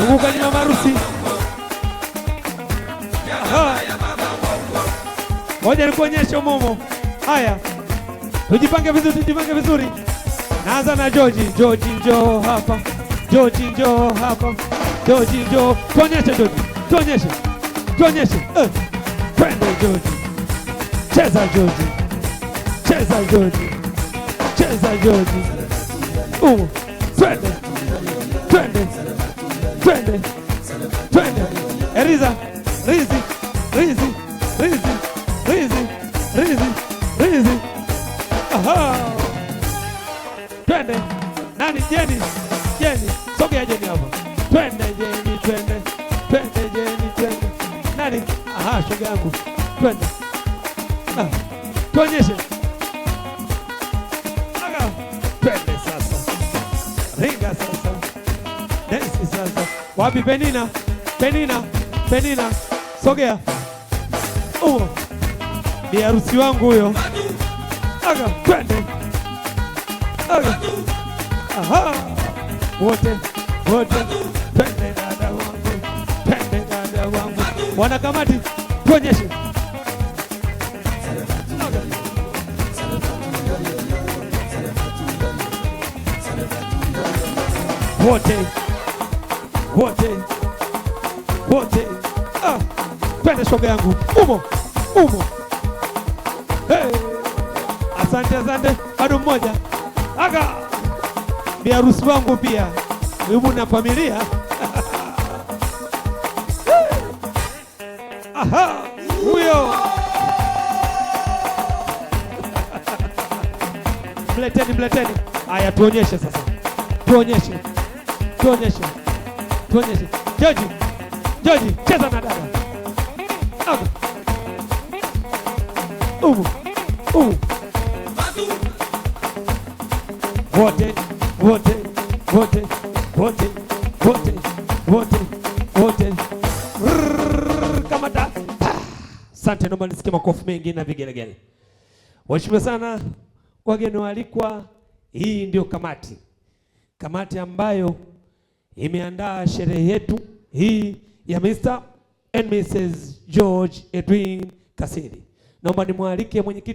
Zunguka nyuma marusi. Ngoja nikuonyeshe umomo. Haya. Tujipange vizuri, tujipange vizuri. Naanza na George. George njoo hapa. George njoo hapa. George njoo. Tuonyeshe George. Tuonyeshe. Tuonyeshe. Twende George. Cheza George. Cheza George. Cheza George. Twende. Twende. Twende. Twende. Eriza. Rizi. Rizi. Rizi. Rizi. Rizi. Rizi. Aha. Twende. Nani Jeni? Jeni. Sogea Jeni hapa. Twende Jeni, twende. Twende Jeni, twende. Nani? Aha, shoga yangu. Twende. Tuonyeshe. Aga. Twende sasa. Ringa sasa. Dance sasa. Wapi Penina? Penina. Penina. Sogea. Bi harusi wangu huyo. Aga, twende. Aga. Aha. Wote. Wote. Twende dada wangu. Twende dada wangu. Wanakamati. Tuonyeshe. Wote. Wote. Wote. Twende shoga yangu. Umo. Umo. Hey. Asante, asante. Bado mmoja. Aga. Bi harusi wangu pia. Yumo na familia. Aha. Huyo. Mleteni, mleteni. Haya tuonyeshe sasa. Tuonyeshe. Tuonyeshe. Tuonyeshe. George. George, cheza na dada. Aga. Wote, wote, wote, wote, wote, wote, wote. Kamata. Asante, naomba nisikie makofi mengi na vigelegele. Waheshimiwa sana wageni waalikwa, hii ndio kamati. Kamati ambayo imeandaa sherehe yetu hii ya Mr. and Mrs. George Edwin Kasiri. Naomba nimwalike mwenyekiti